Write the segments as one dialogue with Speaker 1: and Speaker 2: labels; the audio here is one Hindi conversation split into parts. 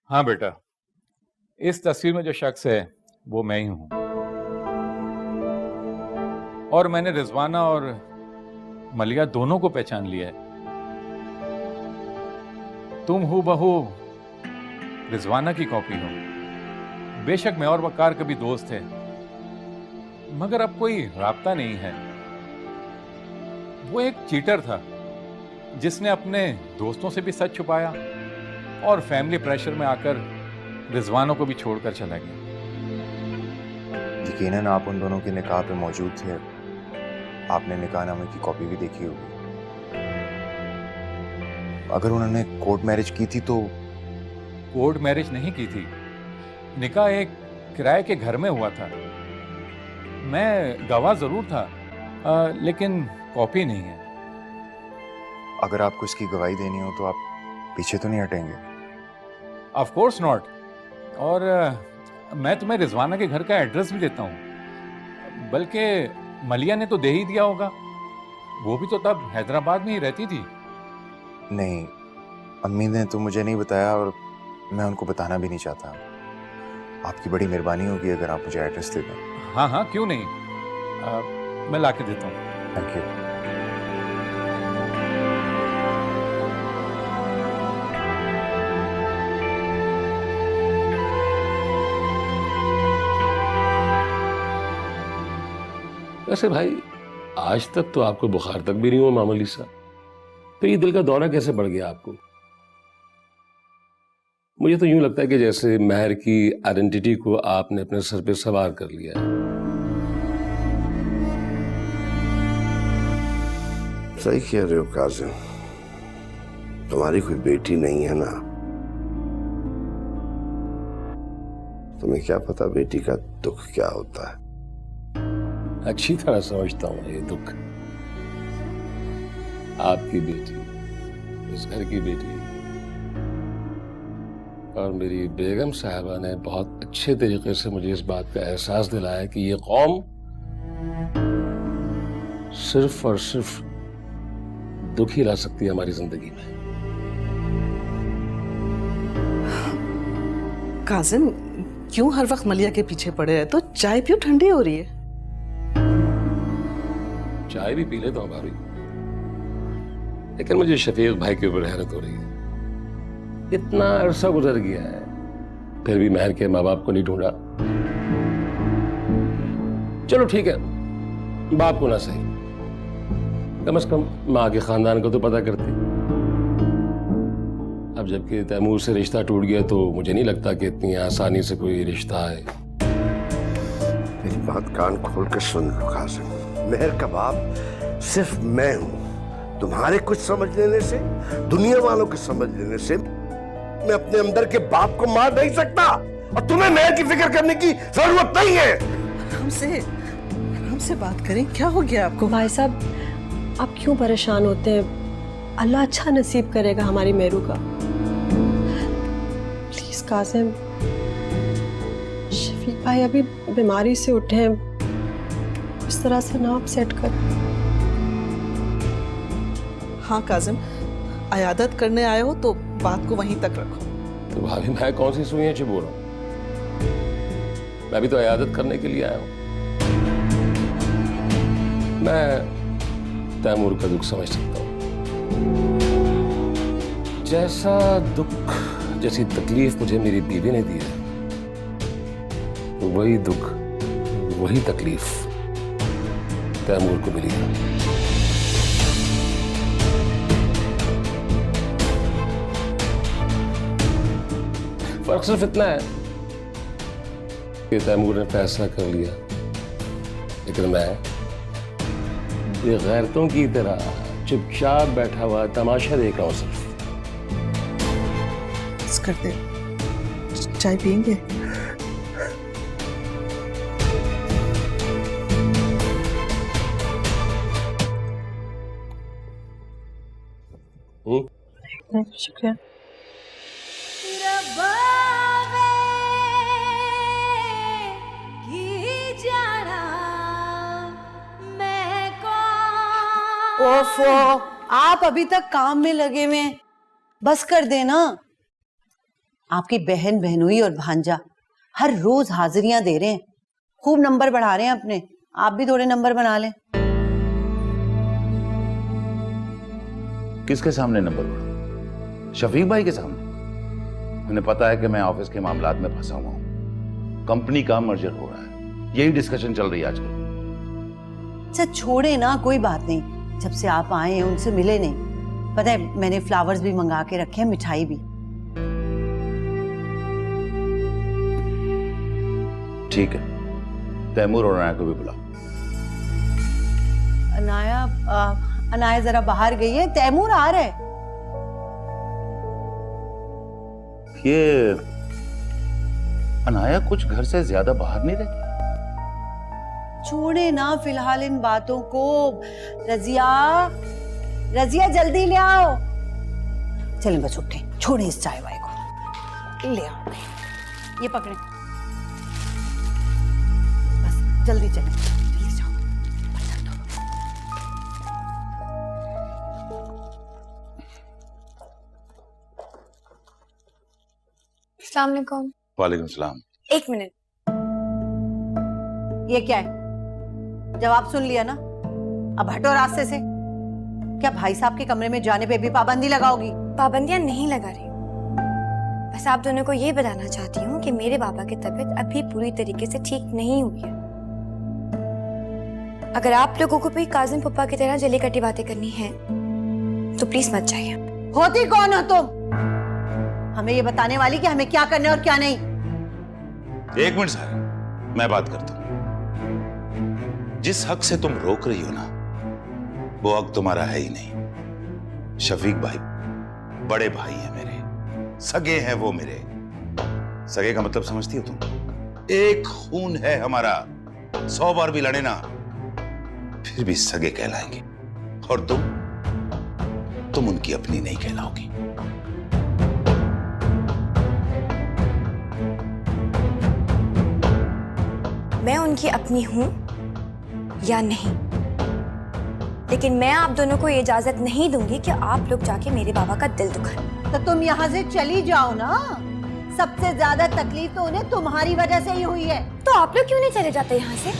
Speaker 1: हाँ बेटा, इस तस्वीर में जो शख्स है वो मैं ही हूं। और मैंने रिजवाना और मलिया दोनों को पहचान लिया है। तुम हूबहू रिजवाना की कॉपी हो। बेशक मैं और वकार कभी दोस्त थे, मगर अब कोई राब्ता नहीं है। वो एक चीटर था जिसने अपने दोस्तों से भी सच छुपाया और फैमिली प्रेशर में आकर रिजवानों को भी छोड़कर चला गया।
Speaker 2: यकीनन आप उन दोनों के निकाह पे मौजूद थे। आपने निकाहनामे की कॉपी भी देखी होगी। अगर उन्होंने कोर्ट मैरिज की थी तो?
Speaker 1: कोर्ट मैरिज नहीं की थी, निकाह एक किराए के घर में हुआ था। मैं गवाह जरूर था, लेकिन कॉपी नहीं है।
Speaker 2: अगर आपको इसकी गवाही देनी हो तो आप पीछे तो नहीं हटेंगे?
Speaker 1: Of course not. और मैं तुम्हें रिजवाना के घर का एड्रेस भी देता हूँ। बल्कि मलिया ने तो दे ही दिया होगा, वो भी तो तब हैदराबाद में ही रहती थी।
Speaker 2: नहीं, अम्मी ने तो मुझे नहीं बताया और मैं उनको बताना भी नहीं चाहता। आपकी बड़ी मेहरबानी होगी अगर आप मुझे एड्रेस दे दें।
Speaker 1: हाँ हाँ, क्यों नहीं, मैं ला के देता हूँ।
Speaker 2: Thank you.
Speaker 3: वैसे भाई, आज तक तो आपको बुखार तक भी नहीं हुआ मामूली सा, तो ये दिल का दौरा कैसे बढ़ गया आपको? मुझे तो यूं लगता है कि जैसे महर की आइडेंटिटी को आपने अपने सर पे सवार कर लिया है।
Speaker 4: सही कह रहे हो काजिम, तुम्हारी कोई बेटी नहीं है ना। तुम्हें क्या पता बेटी का दुख क्या होता है।
Speaker 3: अच्छी तरह समझता हूं ये दुख। आपकी बेटी, इस घर की बेटी और मेरी बेगम साहबा ने बहुत अच्छे तरीके से मुझे इस बात का एहसास दिलाया कि ये कौम सिर्फ और सिर्फ दुख ही ला सकती है हमारी जिंदगी में।
Speaker 5: काजिम, क्यों हर वक्त मलिया के पीछे पड़े हैं? तो चाय पियो, ठंडी हो रही है।
Speaker 3: चाय भी पी लेता हूं भाभी, लेकिन मुझे शफीक भाई के ऊपर हैरत हो रही है। इतना अरसा गुजर गया है, फिर भी महर के माँ बाप को नहीं ढूंढा। चलो ठीक है, बाप को ना सही, कम से कम माँ के खानदान को तो पता करती। अब जबकि तैमूर से रिश्ता टूट गया तो मुझे नहीं लगता कि इतनी आसानी से कोई रिश्ता है।
Speaker 4: मेरी बात कान खोल कर सुन लो काजिम, मेहर का बाप सिर्फ मैं हूं। तुम्हारे कुछ समझ लेने से, दुनिया वालों के समझ लेने से मैं अपने अंदर के बाप को मार नहीं सकता। और तुम्हें मेहर की फिक्र करने की जरूरत नहीं है।
Speaker 5: आराम से बात करें। क्या हो गया आपको?
Speaker 6: भाई साहब, आप क्यों परेशान होते हैं? अल्लाह अच्छा नसीब करेगा हमारी मेहरू का। प्लीज कासिम, शफीक भाई अभी बीमारी से उठे हैं, इस तरह से ना अपसेट कर।
Speaker 5: हाँ काजिम, अयादत करने आए हो तो बात को वहीं तक रखो।
Speaker 3: तो भाभी, मैं कौन सी सुइयां चुभो रहा हूं? मैं भी तो अयादत करने के लिए आया हूं। मैं तैमूर का दुख समझ सकता हूं। जैसा दुख, जैसी तकलीफ मुझे मेरी बीवी ने दी है, वही दुख, वही तकलीफ तैमूर को मिली है। फर्क सिर्फ इतना है कि तैमूर ने फैसला कर लिया, लेकिन मैं बेगैरतों की तरह चुपचाप बैठा हुआ तमाशा देख रहा हूं सिर्फ।
Speaker 5: करते चाय पियेंगे?
Speaker 6: शुक्रिया।
Speaker 7: ओफो, आप अभी तक काम में लगे हुए हैं, बस कर देना।
Speaker 8: आपकी बहन बहनोई और भांजा हर रोज हाजिरियां दे रहे हैं, खूब नंबर बढ़ा रहे हैं अपने। आप भी थोड़े नंबर बना लें।
Speaker 9: किसके सामने नंबर बढ़ा? शफीक भाई के सामने। उन्हें पता है कि मैं ऑफिस के मामलात में फंसा हुआ हूं, कंपनी का मर्जर हो रहा है, यही डिस्कशन चल रही है आजकल।
Speaker 8: अच्छा छोड़े ना, कोई बात नहीं। जब से आप आए हैं उनसे मिले नहीं। पता है मैंने फ्लावर्स भी मंगा के रखे हैं, मिठाई भी।
Speaker 9: ठीक है, तैमूर और अनाया को भी बुलाओ।
Speaker 8: अनाया जरा बाहर गई है, तैमूर आ रहा है।
Speaker 9: ये अनाया कुछ घर से ज्यादा बाहर नहीं रहती?
Speaker 8: छोड़े ना फिलहाल इन बातों को। रजिया, रजिया जल्दी ले आओ। चलें बस उठे, छोड़े इस चाय वाय को। ले आओ, ये पकड़े, बस जल्दी चलें, जल्दी जाओ।
Speaker 7: अस्सलाम वालेकुम।
Speaker 9: वालेकुम सलाम।
Speaker 7: एक मिनट,
Speaker 8: ये क्या है? जवाब सुन लिया ना, अब हटो रास्ते से। क्या भाई साहब के कमरे में जाने पे भी पाबंदी लगाओगी?
Speaker 7: पाबंदियां नहीं लगा रही, बस आप दोनों को ये बताना चाहती हूँ कि मेरे पापा की तबीयत अभी पूरी तरीके से ठीक नहीं हुई है। अगर आप लोगों को भी काजिम पप्पा की तरह जली कटी बातें करनी है तो प्लीज मत जाइए।
Speaker 8: होती कौन हो तुम, हमें ये बताने वाली कि हमें क्या करना है और क्या नहीं?
Speaker 9: एक मिनट सारा, मैं बात करता हूं। जिस हक से तुम रोक रही हो ना, वो हक तुम्हारा है ही नहीं। शफीक भाई बड़े भाई हैं मेरे, सगे हैं वो मेरे। सगे का मतलब समझती हो तुम? एक खून है हमारा, 100 बार भी लड़े ना फिर भी सगे कहलाएंगे। और तुम उनकी अपनी नहीं कहलाओगी।
Speaker 7: मैं उनकी अपनी हूं या नहीं, लेकिन मैं आप दोनों को ये इजाजत नहीं दूंगी कि आप लोग जाके मेरे बाबा का दिल दुखाएं।
Speaker 8: तो तुम यहाँ से चली जाओ ना। सबसे ज्यादा तकलीफ तो उन्हें तुम्हारी वजह से ही हुई है।
Speaker 7: तो आप लोग क्यों नहीं चले जाते यहाँ से?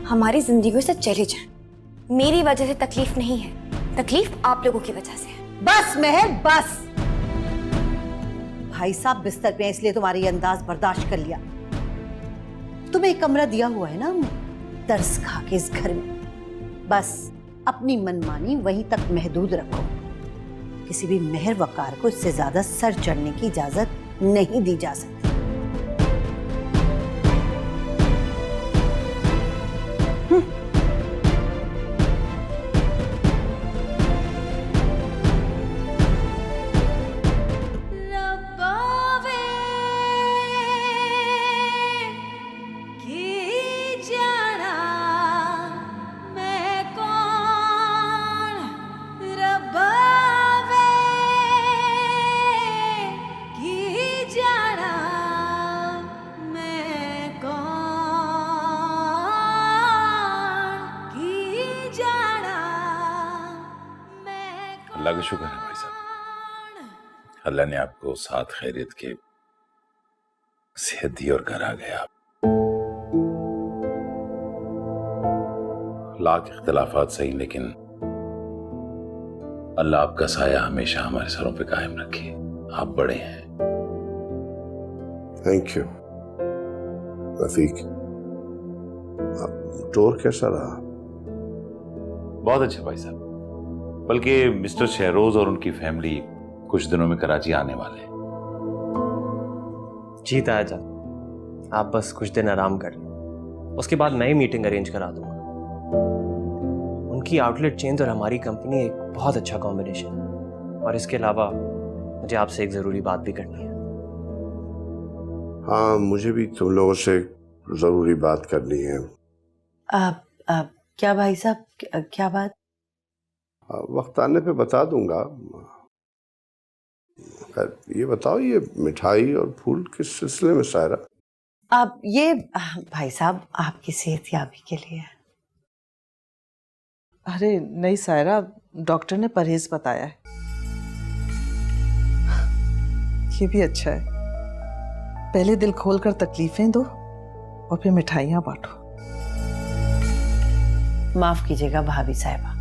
Speaker 7: हमारी जिंदगी से चले जाएं। मेरी वजह से तकलीफ नहीं है, तकलीफ आप लोगों की वजह से है।
Speaker 8: बस मेहर बस। भाई साहब बिस्तर पे हैं इसलिए तुम्हारी अंदाज बर्दाश्त कर लिया। तुम्हें एक कमरा दिया हुआ है ना हमने, तरस खा के इस घर में। बस अपनी मनमानी वहीं तक महदूद रखो। किसी भी मेहर वकार को इससे ज्यादा सर चढ़ने की इजाजत नहीं दी जा सकती।
Speaker 9: अल्लाह का शुक्र है भाई साहब, अल्लाह ने आपको साथ खैरियत के सेहत दी और घर आ गया। लाख इख्तिलाफात सही, लेकिन अल्लाह आपका साया हमेशा हमारे सरों पे कायम रखे। आप बड़े हैं।
Speaker 4: Thank you Rafiq. टूर कैसा रहा?
Speaker 9: बहुत अच्छा भाई साहब, बल्कि मिस्टर शहरोज और उनकी फैमिली कुछ दिनों में कराची आने वाले हैं।
Speaker 10: जी ताया, आप बस कुछ दिन आराम कर लें, उसके बाद मैं ही मीटिंग अरेंज करा दूंगा। उनकी आउटलेट चेंज और हमारी कंपनी एक बहुत अच्छा कॉम्बिनेशन है। और इसके अलावा मुझे आपसे एक ज़रूरी बात भी करनी है।
Speaker 4: हाँ, मुझे भी तुम लोगों से जरूरी बात करनी है।
Speaker 8: क्या भाई साहब, क्या बात?
Speaker 4: वक्त आने पे बता दूंगा। ये बताओ, ये मिठाई और फूल किस सिलसिले में सायरा?
Speaker 8: अब ये भाई साहब आपकी सेहतयाबी के लिए।
Speaker 5: अरे नहीं सायरा, डॉक्टर ने परहेज बताया है। ये भी अच्छा है। पहले दिल खोलकर तकलीफें दो और फिर मिठाइयां बांटो।
Speaker 8: माफ कीजिएगा भाभी साहिबा,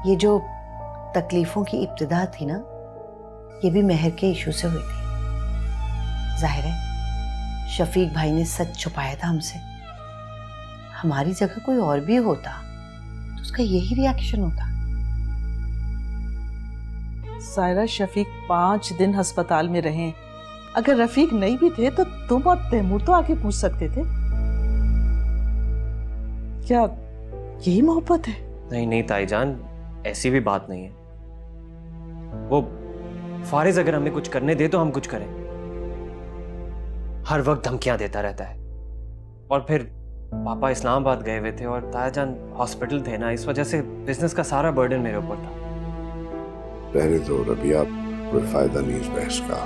Speaker 8: ये जो तकलीफों की इब्तिदा थी ना, ये भी मेहर के इशू से हुई थी। जाहिर है शफीक भाई ने सच छुपाया था हमसे। हमारी जगह कोई और भी होता तो उसका यही रिएक्शन होता।
Speaker 5: सायरा, शफीक 5 दिन अस्पताल में रहे। अगर रफीक नहीं भी थे तो तुम और तैमूर तो आके पूछ सकते थे। क्या यही मोहब्बत है?
Speaker 10: नहीं नहीं ताईजान, ऐसी भी बात नहीं है। वो फारिज अगर हमें कुछ करने दे तो हम कुछ करें। हर वक्त धमकियां देता रहता है। और फिर पापा इस्लामाबाद गए हुए थे और ताईजान हॉस्पिटल थे ना, इस वजह से बिजनेस का सारा बर्डन मेरे ऊपर था।
Speaker 4: रहने दो रबिया, कोई फायदा नहीं इस बहस का।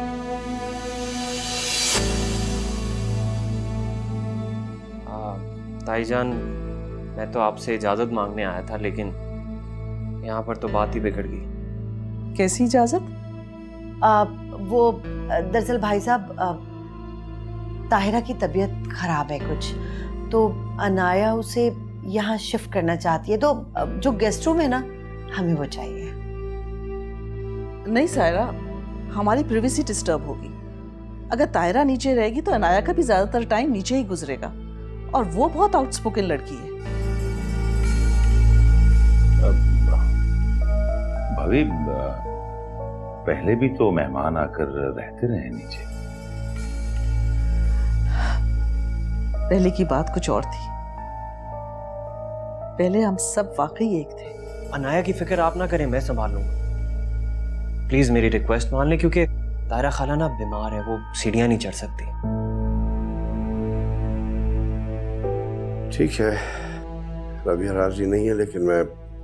Speaker 10: ताईजान, मैं तो आपसे इजाजत मांगने आया था, लेकिन यहाँ पर तो बात ही बिगड़ गई।
Speaker 5: कैसी इजाजत?
Speaker 8: वो दरअसल भाई साहब, ताहिरा की तबीयत खराब है कुछ, तो अनाया उसे यहाँ शिफ्ट करना चाहती है, तो जो गेस्ट रूम है ना, हमें वो चाहिए।
Speaker 5: नहीं सायरा, हमारी प्राइवेसी डिस्टर्ब होगी। अगर ताहिरा नीचे रहेगी तो अनाया का भी ज्यादातर टाइम नीचे ही गुजरेगा, और वो बहुत आउटस्पोकन लड़की है।
Speaker 9: भाभी, पहले भी तो मेहमान आकर रहते रहे नीचे।
Speaker 5: पहले की बात कुछ और थी। पहले हम सब वाकई एक थे।
Speaker 10: अनाया की फिक्र आप ना करें, मैं संभाल लूंगा। प्लीज मेरी रिक्वेस्ट मान लें, क्योंकि ताहिरा खाला ना बीमार है, वो सीढ़ियां नहीं चढ़ सकती।
Speaker 4: ठीक है, रबिया राजी नहीं है, लेकिन मैं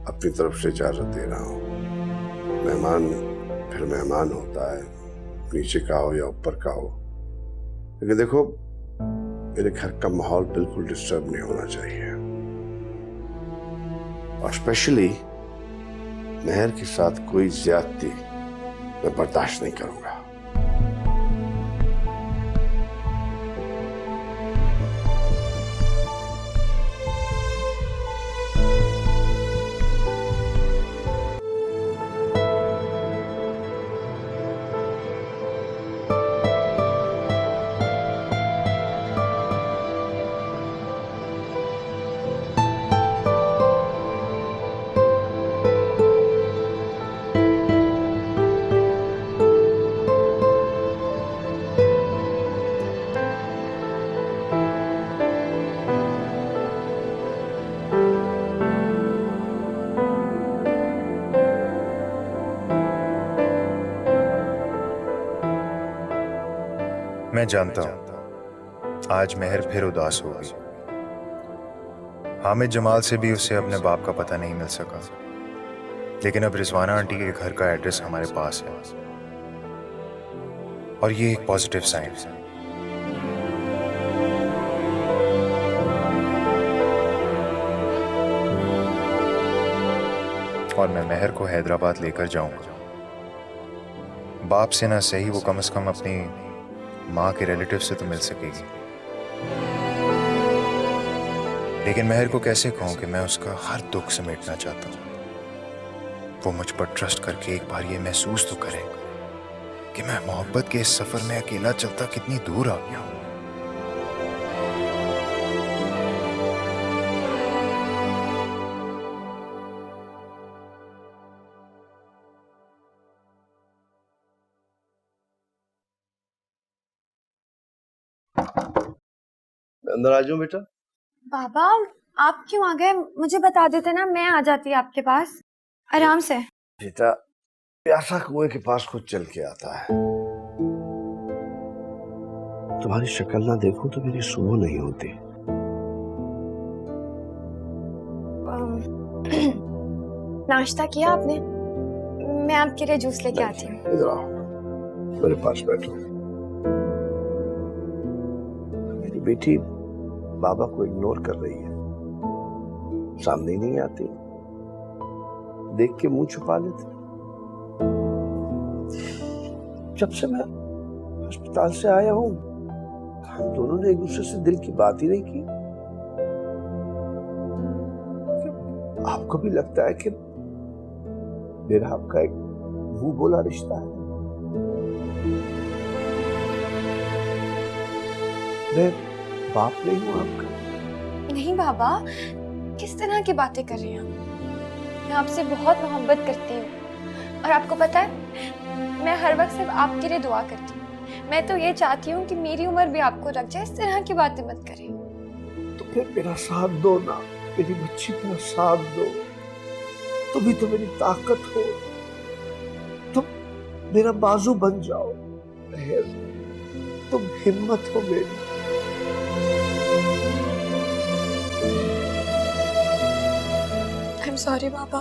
Speaker 4: अपनी तरफ से इजाजत दे रहा हूँ। मेहमान फिर मेहमान होता है, नीचे का हो या ऊपर का हो। लेकिन देखो, मेरे घर का माहौल बिल्कुल डिस्टर्ब नहीं होना चाहिए, और स्पेशली मेहर के साथ कोई ज्यादती मैं बर्दाश्त नहीं करूंगा।
Speaker 2: मैं जानता हूं आज मेहर फिर उदास होगी। हामिद जमाल से भी उसे अपने बाप का पता नहीं मिल सका, लेकिन अब रिजवाना आंटी के घर का एड्रेस हमारे पास है, और ये एक पॉजिटिव साइन है। और मैं मेहर को हैदराबाद लेकर जाऊंगा। बाप से ना सही, वो कम से कम अपनी माँ के रिलेटिव से तो मिल सकेगी। लेकिन मेहर को कैसे कहूं कि मैं उसका हर दुख समेटना चाहता हूं। वो मुझ पर ट्रस्ट करके एक बार ये महसूस तो करे कि मैं मोहब्बत के इस सफर में अकेला चलता कितनी दूर आ गया हूं।
Speaker 4: अंदर आ जाओ बेटा।
Speaker 7: बाबा, आप क्यों आ गए? मुझे बता देते ना, मैं आ जाती आपके पास आराम से।
Speaker 4: बेटा, प्यासा कुएं के पास खुद चल के आता है। तुम्हारी शक्ल ना देखूं तो मेरी सुबह नहीं होती।
Speaker 7: नाश्ता किया आपने? मैं आपके लिए जूस लेके आती हूँ।
Speaker 4: इधर आओ, मेरे पास बैठो। मेरी बेटी बाबा को इग्नोर कर रही है। सामने ही नहीं आती, देख के मुंह छुपा लेते। जब से मैं अस्पताल से आया हूं, हम दोनों ने एक दूसरे से दिल की बात ही नहीं की। आपको भी लगता है कि मेरा आपका एक मुंह बोला रिश्ता है? मैं बाप नहीं हूं आपका?
Speaker 7: नहीं बाबा, किस तरह की बातें कर रहे हैं आप? मैं आपसे बहुत मोहब्बत करती हूँ और आपको पता है मैं हर वक्त सिर्फ आपके लिए दुआ करती हूँ। मैं तो ये चाहती हूँ कि मेरी उम्र भी आपको लग जाए। इस तरह की बातें मत करें।
Speaker 4: तो फिर मेरा साथ दो ना, मेरी बच्ची का साथ दो। तुम ही तो मेरी ताकत हो, तुम मेरा बाजू बन जाओ। तुम हिम्मत हो मेरी।
Speaker 7: I'm sorry Baba,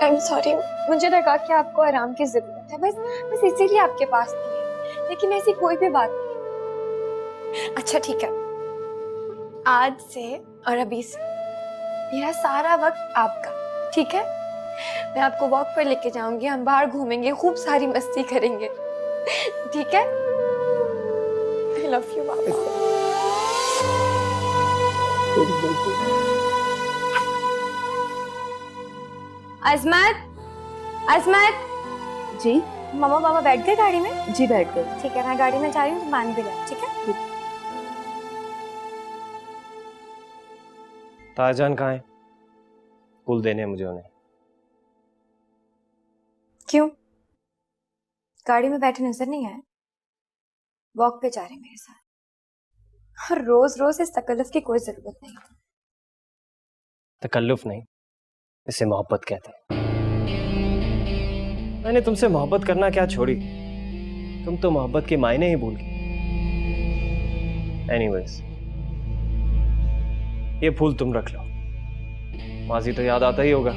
Speaker 7: I'm sorry। मुझे लगा कि आपको आराम की जरूरत है, बस इसीलिए आपके पास नहीं है, लेकिन ऐसी कोई भी बात नहीं। अच्छा ठीक है, आज से और अभी से मेरा सारा वक्त आपका, ठीक है? मैं आपको वॉक पर लेके जाऊंगी, हम बाहर घूमेंगे, खूब सारी मस्ती करेंगे, ठीक है? I love you बाबा। अजमत, अजमत।
Speaker 5: जी
Speaker 7: मामा पापा बैठ गए गाड़ी में?
Speaker 5: जी बैठ गए।
Speaker 7: ठीक है, मैं गाड़ी में जा रही हूँ, तो मान भी ले, ठीक है?
Speaker 10: ताजान कहाँ है? फूल देने हैं मुझे उन्हें।
Speaker 7: क्यों? गाड़ी में बैठे नजर नहीं आए? वॉक पे जा रहे हैं मेरे साथ, और रोज रोज इस तकल्लुफ की कोई जरूरत नहीं।
Speaker 10: तकल्लुफ नहीं, इसे मोहब्बत कहते हैं। मैंने तुमसे मोहब्बत करना क्या छोड़ी, तुम तो मोहब्बत के मायने ही भूल गई। एनीवेज, ये फूल तुम रख लो। माजी तो याद आता ही होगा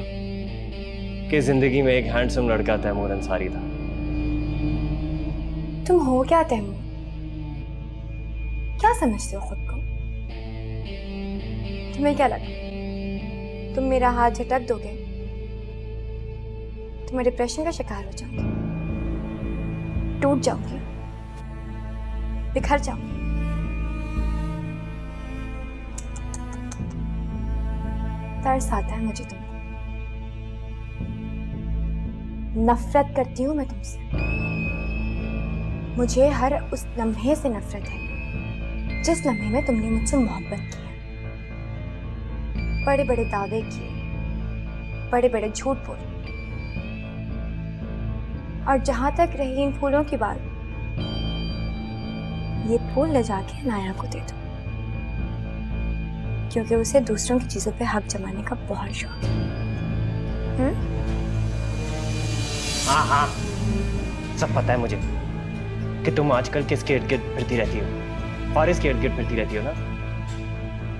Speaker 10: कि जिंदगी में एक हैंडसम लड़का तैमूर अंसारी था।
Speaker 7: तुम हो क्या तैमूर? क्या समझते हो खुद को? तुम्हें क्या लगा तुम मेरा हाथ झटक दोगे तो मैं डिप्रेशन का शिकार हो जाऊंगी, टूट जाऊंगी, बिखर जाऊंगी? तरस आता है मुझे तुमको, नफरत करती हूं मैं तुमसे। मुझे हर उस लम्हे से नफरत है जिस लम्हे में तुमने मुझसे मोहब्बत की है। बड़े बड़े दावे किए, बड़े बड़े झूठ बोले, और जहां तक रही इन फूलों की बात, ये फूल ले जाके अनाया को दे दो, क्योंकि उसे दूसरों की चीजों पे हक जमाने का बहुत शौक है।
Speaker 10: हाँ हाँ, सब पता है मुझे कि तुम आजकल किसके इर्द गिर्द फिरती रहती हो। फारिस के इर्द गिर्द फिरती रहती हो ना।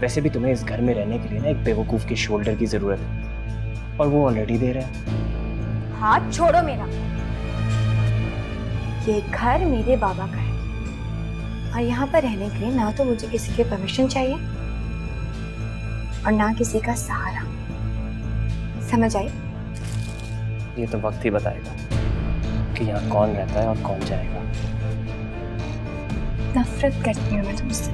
Speaker 10: वैसे भी तुम्हें इस घर में रहने के लिए ना एक बेवकूफ के शोल्डर की जरूरत है, और वो ऑलरेडी दे रहा है।
Speaker 7: हाथ छोड़ो मेरा। ये घर मेरे बाबा का है, और यहाँ पर रहने के लिए ना तो मुझे किसी की परमिशन चाहिए और ना किसी का सहारा। समझ आई?
Speaker 10: ये तो वक्त ही बताएगा कि यहाँ कौन रहता है और कौन जाएगा।
Speaker 7: नफरत करती हूँ मैं तुमसे।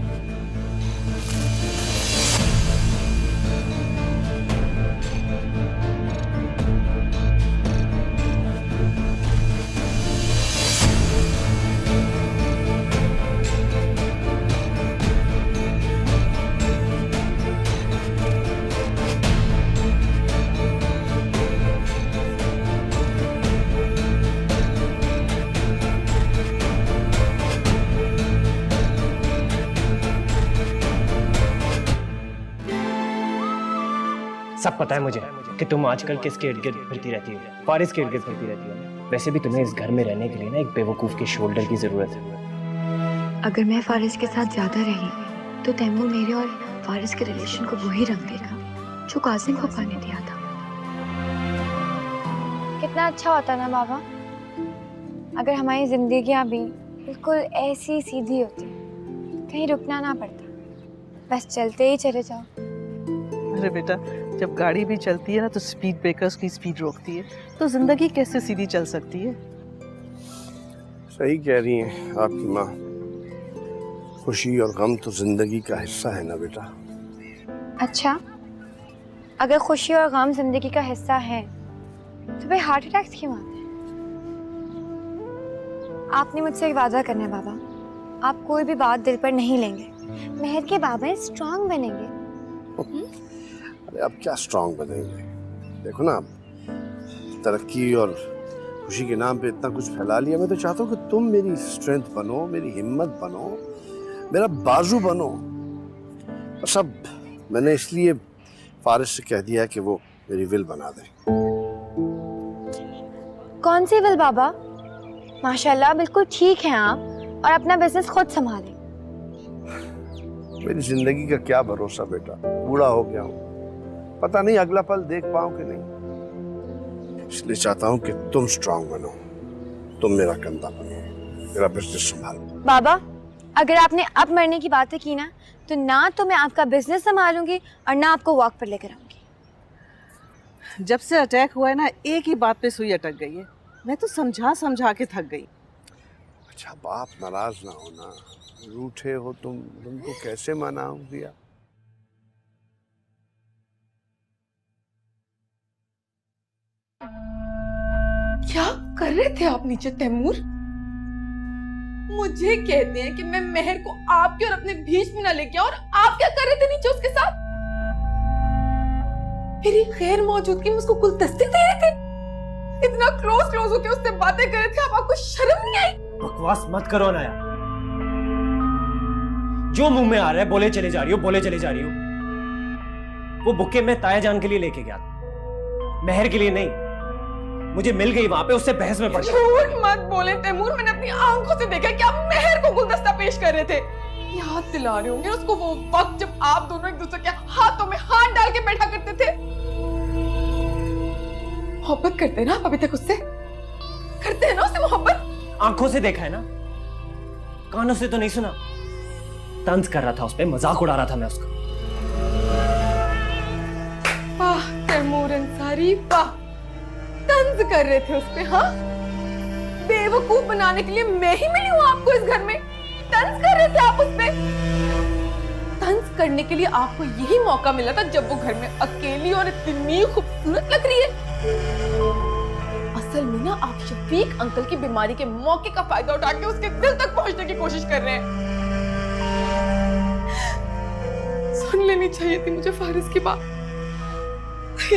Speaker 10: सब पता है मुझे कि तुम आजकल किसके इर्द गिर्द फिरती रहती हो। फारिस के इर्द गिर्द फिरती रहती हो। वैसे भी तुम्हें इस घर में रहने के लिए ना एक बेवकूफ के शोल्डर की जरूरत है।
Speaker 7: अगर मैं फारिस के साथ ज्यादा रही तो तैमूर मेरे और फारिस के रिलेशन को वही रंग देगा जो कासिम को पाने दिया था। कितना अच्छा होता ना बाबा अगर हमारी जिंदगियां भी बिल्कुल ऐसी सीधी होती, कहीं रुकना ना पड़ता, बस चलते ही चले जाओ।
Speaker 5: अरे बेटा, जब गाड़ी भी चलती है ना तो स्पीड ब्रेकर्स की स्पीड रोकती है, तो जिंदगी कैसे सीधी चल सकती है?
Speaker 4: सही कह रही हैं आपकी माँ। खुशी और गम तो जिंदगी का हिस्सा है ना बेटा।
Speaker 7: अच्छा, अगर खुशी और गम जिंदगी का हिस्सा है तो भाई हार्ट अटैक्स क्यों आते हैं? आपने मुझसे एक वादा करना है बाबा, आप कोई भी बात दिल पर नहीं लेंगे। मेहर के बाबा स्ट्रांग बनेंगे।
Speaker 4: अरे अब क्या स्ट्रांग बनेंगे? देखो ना, तरक्की और खुशी के नाम पे इतना कुछ फैला लिया। मैं तो चाहता हूँ कि तुम मेरी स्ट्रेंथ बनो, मेरी हिम्मत बनो, मेरा बाजू बनो। बस अब मैंने इसलिए फारिस से कह दिया कि वो मेरी विल बना दे।
Speaker 7: कौन सी विल बाबा? माशाल्लाह बिल्कुल ठीक हैं आप, और अपना बिजनेस खुद संभालें।
Speaker 4: मेरी जिंदगी का क्या भरोसा बेटा, बूढ़ा हो गया हूँ, पता नहीं अगला पल देख पाऊं कि नहीं। इसलिए चाहता हूँ कि तुम स्ट्रांग बनो, तुम मेरा कंधा बनो, मेरा बिजनेस संभालो।
Speaker 7: बाबा, अगर आपने अब मरने की बातें की ना, तो ना तो मैं आपका बिजनेस संभालूंगी और ना आपको वॉक पर लेकर आऊंगी।
Speaker 5: जब से अटैक हुआ है ना, एक ही बात पे सुई अटक गई है। मैं तो समझा समझा के थक गई।
Speaker 4: अच्छा बाप नाराज ना होना, रूठे हो तुमको कैसे मनाऊं दिया?
Speaker 11: क्या कर रहे थे आप नीचे तैमूर? मुझे कहते हैं कि मैं मेहर को आपके और अपने बीच में ना लेके आऊं, और आप क्या कर रहे थे नीचे उसके साथ? मेरी गैर मौजूदगी में उसको गुलदस्ते दे रहे थे, इतना क्लोज होके उससे बातें कर रहे थे। अब आपको शर्म नहीं आई?
Speaker 10: बकवास मत करो अनाया, जो मुंह में आ रहा है बोले चले जा रही हो। वो बुके में ताया जान के लिए लेके गया था, मेहर के लिए नहीं। मुझे मिल गई वहां पे, उससे बहस में पड़ गया।
Speaker 11: झूठ मत बोले तैमूर, मैंने अपनी आंखों से देखा कि आप मेहर को गुलदस्ता पेश कर रहे थे। याद दिला रहे होंगे उसको वो वक्त जब आप दोनों एक दूसरे के हाथों में हाथ डाल के बैठा करते थे। मोहब्बत करते ना आप अभी तक उससे? करते हैं ना उससे मोहब्बत?
Speaker 10: आंखों से देखा है ना, कानों से तो नहीं सुना। तंज कर रहा था उस पे, मजाक उड़ा रहा था मैं उसका।
Speaker 11: वाह तैमूर अंसारी वाह, तंज कर रहे थे उस पे। हाँ, बेवकूफ बनाने के लिए मैं ही मिली हूँ आपको इस घर में। तंज कर रहे थे आप उस पे। तंज करने के लिए आपको यही मौका मिला था जब वो घर में अकेली और इतनी खूबसूरत लग रही है। असल में ना आप शफीक अंकल की बीमारी के मौके का फायदा उठा के उसके दिल तक पहुंचने की कोशिश कर रहे हैं। सुन लेनी चाहिए थी मुझे फारिस की बात।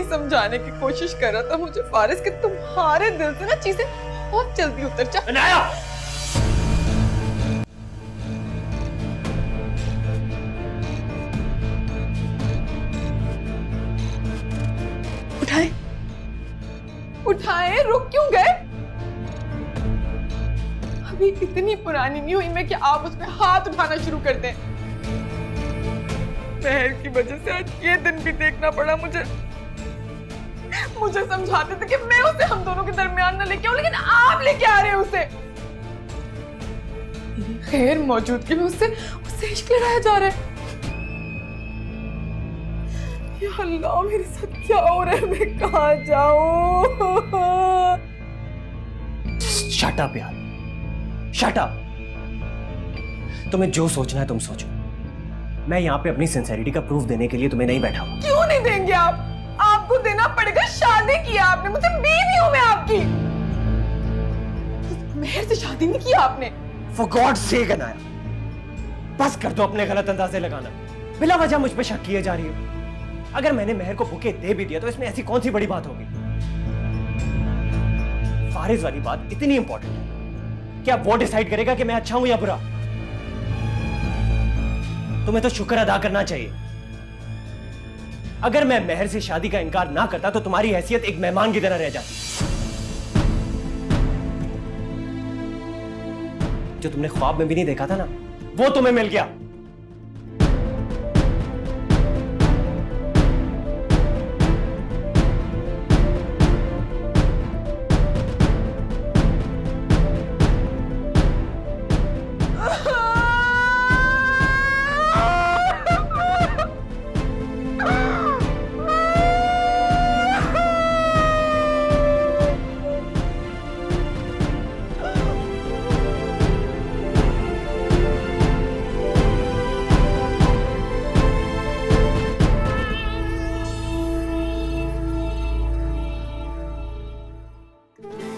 Speaker 11: समझाने की कोशिश कर रहा था मुझे फारिस कि तुम्हारे दिल से ना चीजें बहुत जल्दी उतर जा। उठाए, रुक क्यों गए? अभी इतनी पुरानी नहीं हुई मैं कि आप उसमें हाथ उठाना शुरू कर दें। मेहर की वजह से आज ये दिन भी देखना पड़ा मुझे समझाते थे कि मैं उसे हम दोनों के दरमियान न लेके आऊं, लेकिन आप लेके आ रहे हैं उसे। खैर मौजूदगी में उससे इश्क लड़ाया जा रहा है। या अल्लाह, मेरे साथ क्या हो रहा है? मैं कहाँ जाऊं?
Speaker 10: शट अप यार, शट अप। तुम्हें जो सोचना है तुम सोचो। मैं यहाँ पे अपनी सिंसेरिटी का प्रूफ देने के लिए तुम्हें नहीं बैठा हूँ।
Speaker 11: क्यों नहीं देंगे आप? आपको देना पड़ेगा, शादी की आपने मुझसे, बीवी हूं मैं आपकी। मेहर से शादी नहीं की आपने।
Speaker 10: For God's sake अनाया, बस कर दो अपने गलत अंदाजे लगाना। बिला वजह मुझ पे शक किए जा रही हो। अगर मैंने मेहर को बुके दे भी दिया तो इसमें ऐसी कौन सी बड़ी बात होगी? फारिस वाली बात इतनी इंपॉर्टेंट है कि अब वो डिसाइड करेगा कि मैं अच्छा हूं या बुरा। तुम्हें तो शुक्र अदा करना चाहिए। अगर मैं मेहर से शादी का इनकार ना करता तो तुम्हारी हैसियत एक मेहमान की तरह रह जाती। जो तुमने ख्वाब में भी नहीं देखा था ना, वो तुम्हें मिल गया।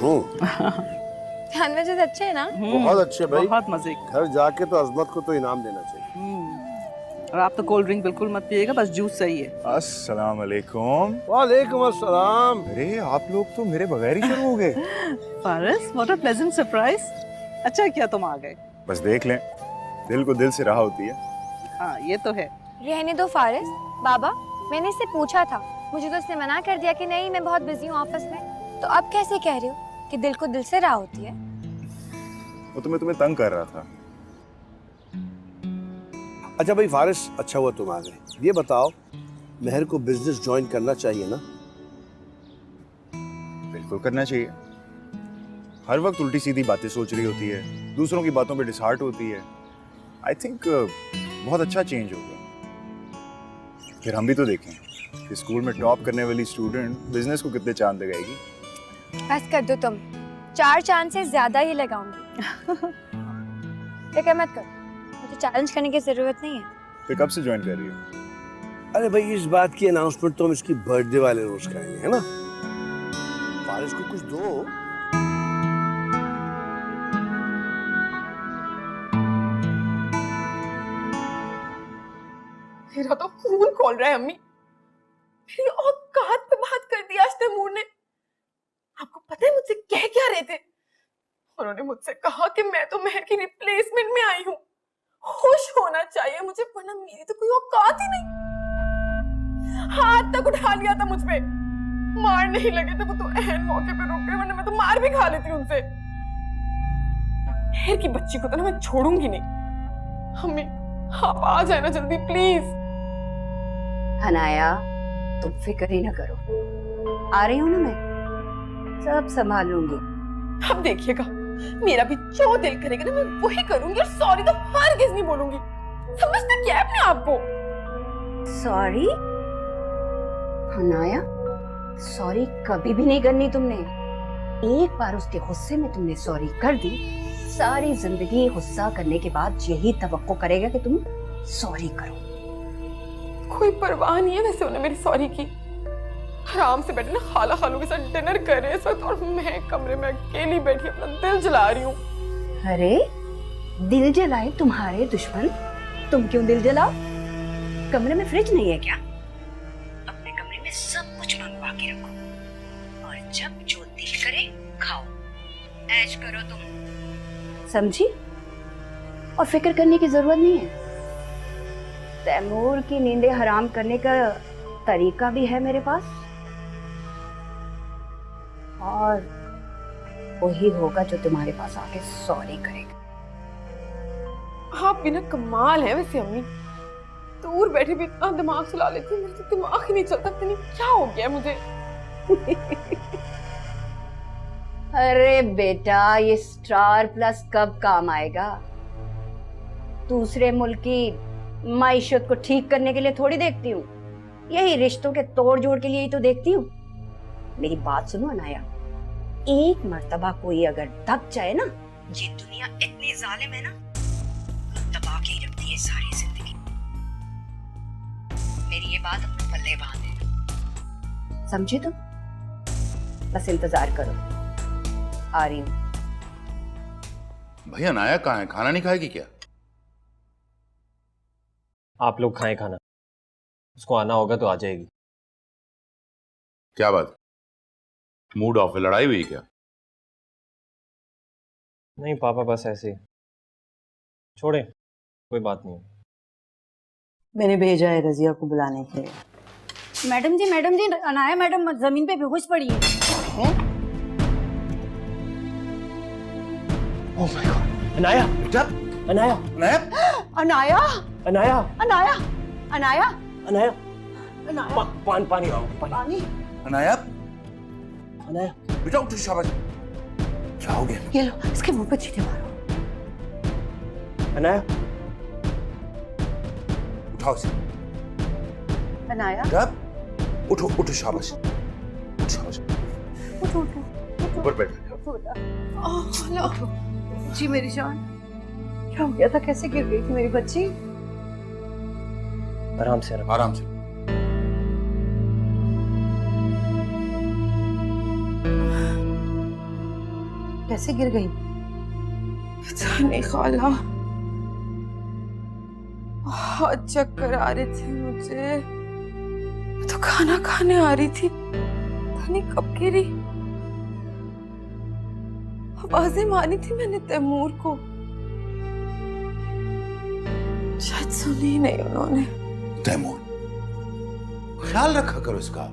Speaker 7: सैंडविचेस अच्छे हैं ना?
Speaker 4: बहुत अच्छे भाई,
Speaker 5: बहुत मजे के।
Speaker 4: घर जाके तो अजमत को तो इनाम देना चाहिए।
Speaker 5: और आप तो कोल्ड ड्रिंक बिल्कुल मत पिएगा, बस जूस सही है।
Speaker 2: अस्सलाम वालेकुम।
Speaker 4: वालेकुम अस्सलाम।
Speaker 2: अरे आप लोग तो मेरे बगैर ही शुरू हो गए।
Speaker 5: Faris, what a pleasant surprise. अच्छा किया तुम आ गए।
Speaker 2: बस देख लें, दिल को दिल से राह होती है।
Speaker 5: हाँ ये तो है।
Speaker 7: रहने दो फारिस। बाबा, मैंने इससे पूछा था, मुझे तो उसने मना कर दिया कि नहीं मैं बहुत बिजी हूँ ऑफिस में। तो अब कैसे कह रहे हो कि दिल को दिल से राह होती है?
Speaker 2: वो तो मैं तुम्हें तंग कर रहा था।
Speaker 4: अच्छा भाई फारिस, अच्छा हुआ तुम आ गए। ये बताओ, मेहर को बिजनेस ज्वाइन करना चाहिए ना?
Speaker 2: बिल्कुल करना चाहिए। हर वक्त उल्टी सीधी बातें सोच रही होती है, दूसरों की बातों पे डिसहार्ट होती है। आई थिंक बहुत अच्छा चेंज होगा। फिर हम भी तो देखें कि स्कूल में टॉप करने वाली स्टूडेंट बिजनेस को कितने चांद लगाएगी।
Speaker 7: बस कर दो तुम, 4 चांद से ज्यादा ही लगाऊंगी। फिक्र मत करो, मुझे चैलेंज करने की जरूरत नहीं है।
Speaker 2: फिर कब से ज्वाइन कर रही हो?
Speaker 4: अरे भाई, इस बात की अनाउंसमेंट तो हम इसकी बर्थडे वाले रोज करेंगे, है ना? फारिस को कुछ दो।
Speaker 11: मेरा तो खून खोल रहा है अम्मी। मेरी औकात पे बात कर दी आज तैमूर ने। आपको पता है मुझसे कह क्या रहे थे? उन्होंने मुझसे कहा कि मैं तो मेहर की रिप्लेसमेंट में आई हूँ, खुश होना चाहिए मुझे, वरना मेरी तो कोई औकात ही नहीं। हाथ तक उठा लिया था मुझ पे। मार नहीं लगे थे, वो तो एहन मौके पे रुक गए, वरना मैं तो मार भी खा लेती उनसे। मेहर की बच्ची को तो ना मैं छोड़ूंगी नहीं। अम्मी आप आ जाए ना जल्दी प्लीज।
Speaker 8: हनाया, तुम फिक्र ही ना करो, आ रही हूँ ना मैं, सब संभालूंगी।
Speaker 11: अब देखिएगा, मेरा भी जो दिल करेगा ना मैं वही करूंगी, और सॉरी तो हरगिज़ नहीं बोलूंगी। समझते क्या अपने आप को?
Speaker 8: सॉरी? हनाया, सॉरी कभी भी नहीं करनी तुमने। एक बार उसके गुस्से में तुमने सॉरी कर दी, सारी जिंदगी गुस्सा करने के बाद यही तवक्को करेगा कि तुम सॉरी करो।
Speaker 11: कोई परवाह नहीं है वैसे उन्हें मेरी सॉरी की। आराम से बैठे ना खाला खालू के साथ डिनर कर रहे हैं इस वक्त, और मैं कमरे में अकेली बैठी अपना दिल जला रही हूँ।
Speaker 8: अरे दिल जलाए तुम्हारे दुश्मन, तुम क्यों दिल जलाओ? कमरे में फ्रिज नहीं है क्या? अपने कमरे में सब कुछ मंगवा के रखो, और जब जो दिल करे खाओ, ऐश करो तुम, समझी? और फिक्र करने की जरूरत नहीं है। तैमूर की नींदें हराम करने का तरीका भी है मेरे पास, और वही होगा जो तुम्हारे पास आके सॉरी करेगा।
Speaker 11: आप बिना कमाल है वैसे अम्मी। दूर बैठे भी इतना दिमाग चला लेती, मेरा तो दिमाग ही नहीं चलता, पता नहीं क्या हो गया मुझे।
Speaker 8: अरे बेटा, ये स्टार प्लस कब काम आएगा? दूसरे मुल्क की माइशत को ठीक करने के लिए थोड़ी देखती हूँ, यही रिश्तों के तोड़ जोड़ के लिए ही तो देखती हूँ। मेरी बात सुनो अनाया, एक मर्तबा कोई अगर दब जाए ना, ये दुनिया इतनी जालिम है ना, दबा के ही रखती है सारी जिंदगी। मेरी ये बात अपने पल्ले बांध है, समझे तुम? बस इंतजार करो, आ रही हूँ।
Speaker 9: भैया नाया कहाँ है? खाना नहीं खाएगी क्या?
Speaker 10: आप लोग खाएं खाना, उसको आना होगा तो आ जाएगी।
Speaker 9: क्या बात, मूड ऑफ है? लड़ाई हुई क्या?
Speaker 10: नहीं पापा, बस ऐसे ही। छोड़े, कोई बात नहीं।
Speaker 5: मैंने भेजा है रजिया को बुलाने के लिए।
Speaker 8: मैडम जी, अनाया मैडम जमीन पे बेहोश पड़ी है।
Speaker 10: ओह माय गॉड, अनाया बेटा, अनाया, अनाया,
Speaker 8: अनाया,
Speaker 10: अनाया,
Speaker 8: अनाया, अनाया,
Speaker 10: अनाया,
Speaker 8: अनाया,
Speaker 10: पानी आओ,
Speaker 8: पानी।
Speaker 9: अनाया,
Speaker 10: अनाया
Speaker 9: बेटा उठो, शाबाश। क्या हो गया?
Speaker 8: ये लो, इसके मुंह पे चीटे मारो।
Speaker 10: अनाया,
Speaker 9: उठाओ इसे।
Speaker 8: अनाया,
Speaker 9: जब उठो उठो, शाबाश, उठो, शाबाश,
Speaker 8: उठो उठो
Speaker 9: ऊपर बैठ।
Speaker 8: जी मेरी जान, क्या हो गया था? कैसे गिर गई थी मेरी बच्ची?
Speaker 10: आराम से,
Speaker 9: आराम से।
Speaker 8: कैसे गिर गई?
Speaker 11: पता नहीं खाला, बहुत चक्कर आ रहे थे मुझे। मैं तो खाना खाने आ रही थी, पता नहीं कब गिरी। आवाजें मारी थी मैंने तैमूर को, शायद सुनी ही नहीं उन्होंने।
Speaker 9: तैमूर, ख्याल रखा करो इसका,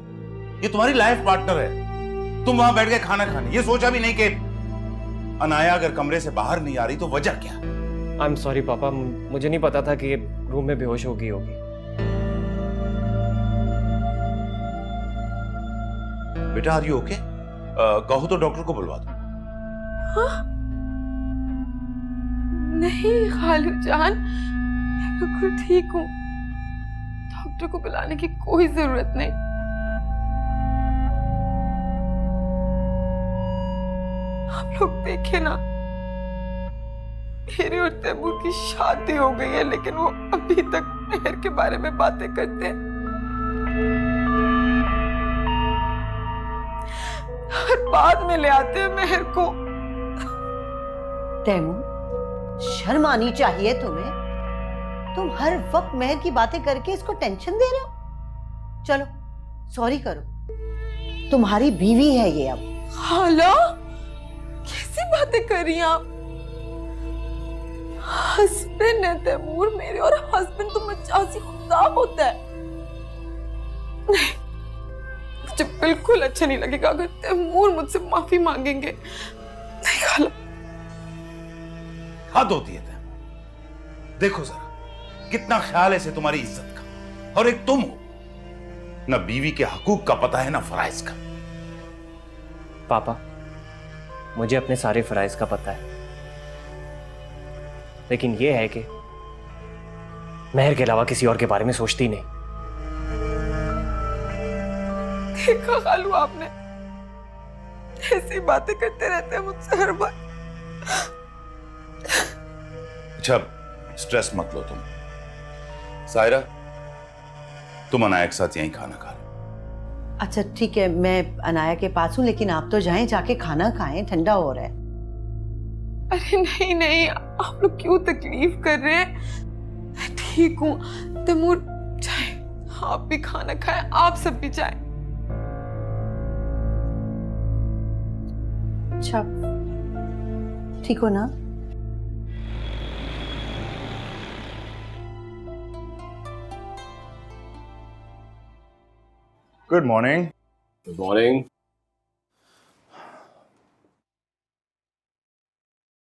Speaker 9: ये तुम्हारी लाइफ पार्टनर है। तुम वहां बैठ के खाना खाने, ये सोचा भी नहीं कि अनाया अगर कमरे से बाहर नहीं आ रही तो वजह क्या?
Speaker 10: आई एम सॉरी पापा, मुझे नहीं पता था कि ये रूम में बेहोश हो गई होगी।
Speaker 9: बेटा आर यू ओके? कहो तो डॉक्टर को बुलवा दो।
Speaker 11: हाँ? नहीं खालू जान, मैं बिल्कुल ठीक हूँ, डॉक्टर को बुलाने की कोई जरूरत नहीं। आप लोग देखे ना, मेरे और तैमूर की शादी हो गई है, लेकिन वो अभी तक मेहर के बारे में बातें करते हैं। हर बाद में ले आते हैं मेहर को।
Speaker 8: तैमूर, शर्म आनी चाहिए तुम्हें। तुम हर वक्त मेहर की बातें करके इसको टेंशन दे रहे हो। चलो सॉरी करो, तुम्हारी बीवी है ये अब।
Speaker 11: खाला, कैसी बातें कर रही हैं आप? हस्बैंड है तैमूर मेरे, और हस्बैंड तो मजाजी खुदा होता है। नहीं, मुझे बिल्कुल अच्छा नहीं लगेगा अगर तैमूर मुझसे माफी मांगेंगे। नहीं खाला।
Speaker 9: हद होती है तैमूर, देखो जरा कितना ख्याल है इसे तुम्हारी इज्जत का, और एक तुम हो, ना बीवी के हकूक का पता है ना फराइज का।
Speaker 10: पापा, मुझे अपने सारे फराइज का पता है, लेकिन ये है कि मेहर के अलावा किसी और के बारे में सोचती नहीं।
Speaker 11: देखा खालू, आपने ऐसी बातें करते रहते हैं मुझसे हर बार।
Speaker 9: अच्छा स्ट्रेस मत लो तुम। सायरा, तुम अनाया के साथ यहीं खाना खा लो।
Speaker 8: अच्छा ठीक है, मैं अनाया के पास हूँ, लेकिन आप तो जाएं, जाके खाना खाएं, ठंडा हो रहा है।
Speaker 11: अरे नहीं नहीं, आप लोग क्यों तकलीफ कर रहे हैं? मैं ठीक हूँ। तैमूर जाए, आप भी खाना खाएं, आप सब भी जाएं।
Speaker 8: अच्छा ठीक हो ना?
Speaker 2: Good morning.
Speaker 3: Good morning.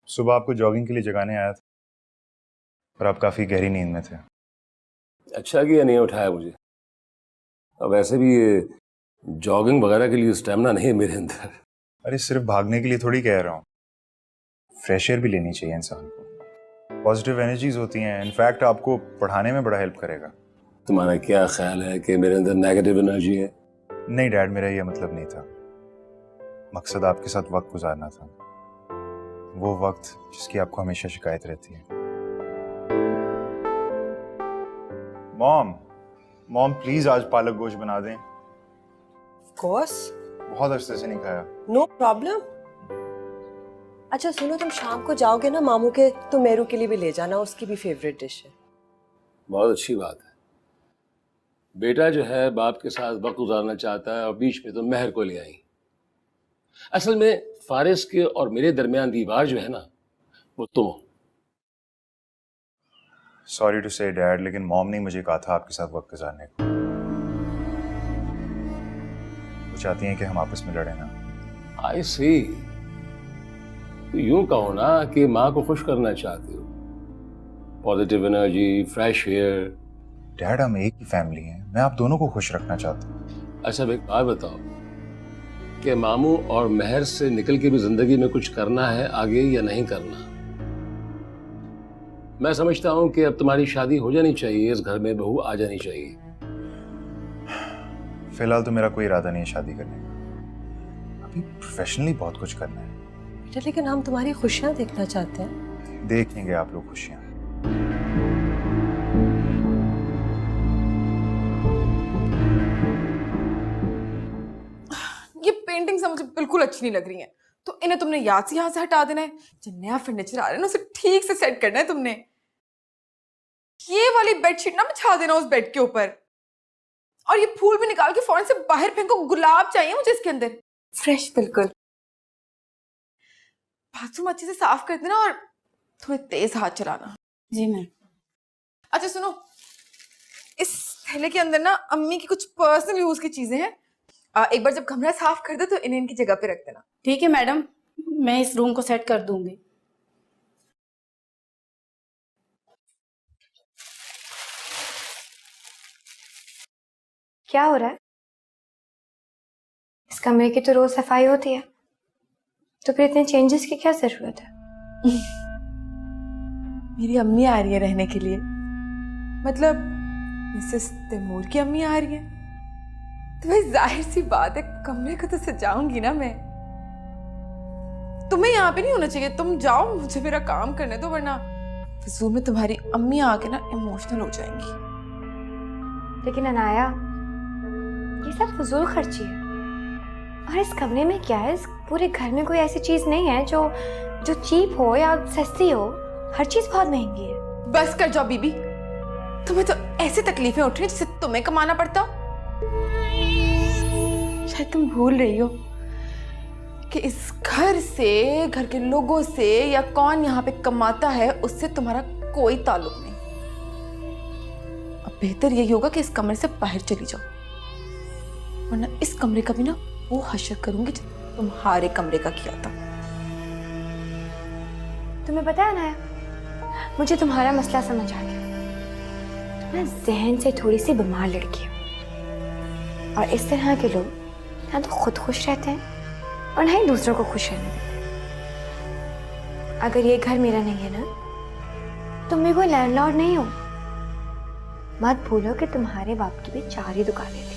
Speaker 2: सुबह आपको जॉगिंग के लिए जगाने आया था, पर आप काफी गहरी नींद में थे।
Speaker 3: अच्छा किया नहीं उठाया मुझे। अब वैसे भी ये जॉगिंग वगैरह के लिए स्टेमिना नहीं है मेरे अंदर।
Speaker 2: अरे सिर्फ भागने के लिए थोड़ी कह रहा हूँ, फ्रेश एयर भी लेनी चाहिए इंसान को। पॉजिटिव एनर्जीज होती हैं, इनफैक्ट आपको पढ़ाने में बड़ा हेल्प करेगा।
Speaker 3: तुम्हारा क्या ख्याल है कि मेरे अंदर नेगेटिव एनर्जी है?
Speaker 2: नहीं डैड, मेरा यह मतलब नहीं था। मकसद आपके साथ वक्त गुजारना था, वो वक्त जिसकी आपको हमेशा शिकायत रहती है। मॉम प्लीज आज पालक गोश्त बना दें।
Speaker 6: कोर्स,
Speaker 2: बहुत अरसे से नहीं खाया।
Speaker 6: No problem. अच्छा सुनो, तुम शाम को जाओगे ना मामू के, तो मेरू के लिए भी ले जाना, उसकी भी फेवरेट डिश है।
Speaker 3: बहुत अच्छी बात है। बेटा जो है बाप के साथ वक्त गुजारना चाहता है, और बीच में तो मेहर को ले आई। असल में फारिस के और मेरे दरमियान दीवार जो है ना, वो तुम हो।
Speaker 2: सॉरी टू से डैड, लेकिन मॉम ने मुझे कहा था आपके साथ वक्त गुजारने को। वो चाहती हैं कि हम आपस में लड़े ना।
Speaker 3: आई सी। तो यूं कहो ना कि माँ को खुश करना चाहते हो। Positive energy, fresh air.
Speaker 2: Dad हम एक ही फैमिली हैं, मैं आप दोनों को खुश रखना चाहता हूँ।
Speaker 3: अच्छा एक बात बताओ कि मामू और मेहर से निकल के भी जिंदगी में कुछ करना है आगे या नहीं करना? मैं समझता हूं कि अब तुम्हारी शादी हो जानी चाहिए, इस घर में बहू आ जानी चाहिए।
Speaker 2: फिलहाल तो मेरा कोई इरादा नहीं है शादी करने का। अभी प्रोफेशनली बहुत कुछ करना है।
Speaker 6: बेटा लेकिन हम तुम्हारी खुशियां देखना चाहते हैं।
Speaker 2: देखेंगे आप लोग खुशियां।
Speaker 11: ये पेंटिंग से मुझे बिल्कुल अच्छी नहीं लग रही है। तो इन्हें तुमने याद से यहाँ से हटा देना है। जो नया फर्नीचर आ रहा है ना उसे ठीक से सेट करना है तुमने। ये वाली बेडशीट ना बिछा देना उस बेड के ऊपर, और ये फूल भी निकाल के फौरन से बाहर फेंको। गुलाब चाहिए मुझे इसके अंदर,
Speaker 6: फ्रेश बिल्कुल।
Speaker 11: बाथरूम अच्छे से साफ कर देना और थोड़े तेज हाथ चलाना।
Speaker 12: जी मैम।
Speaker 11: अच्छा सुनो, इस थैले के अंदर ना अम्मी की कुछ पर्सनल यूज की चीजें हैं। एक बार जब कमरा साफ कर दो तो इन्हें इनकी जगह पे रख देना।
Speaker 12: ठीक है मैडम, मैं इस रूम को सेट कर दूंगी।
Speaker 7: क्या हो रहा है? इस कमरे की तो रोज सफाई होती है, तो फिर इतने चेंजेस की क्या जरूरत है?
Speaker 11: मेरी अम्मी आ रही है रहने के लिए, मतलब मिसेस तैमूर की अम्मी आ रही है, तो भाई जाहिर सी बात है कमरे को तो सजाऊंगी ना मैं। तुम्हें यहाँ पे नहीं होना चाहिए, तुम जाओ, मुझे मेरा काम करने दो, वरना फिजूल में तुम्हारी अम्मी आके ना इमोशनल हो जाएंगी।
Speaker 7: लेकिन अनाया, ये सब फजूल खर्ची है। और इस कमरे में क्या है? इस पूरे घर में कोई ऐसी चीज नहीं है जो चीप हो या सस्ती हो। हर चीज बहुत महंगी है।
Speaker 11: बस कर जाओ बीबी, तुम्हें तो ऐसी तकलीफें उठ रही जिससे तुम्हें कमाना पड़ता। शायद तुम भूल रही हो कि इस घर से, घर के लोगों से, या कौन यहाँ पे कमाता है उससे तुम्हारा कोई ताल्लुक नहीं। अब बेहतर यही होगा कि इस कमरे से बाहर चली जाओ, वरना इस कमरे का भी ना वो हशर करूंगी जो तुम्हारे कमरे का किया था।
Speaker 7: तुम्हें पता है ना, मुझे तुम्हारा मसला समझ आ गया। मैं जहन से थोड़ी सी बीमार लड़की हूँ, और इस तरह के लोग ना तो खुद खुश रहते हैं और ना ही दूसरों को खुश रहने देते। अगर ये घर मेरा नहीं है ना, तुम भी कोई लैंडलॉर्ड नहीं हो। मत भूलो कि तुम्हारे बाप की भी 4 ही दुकानें थी।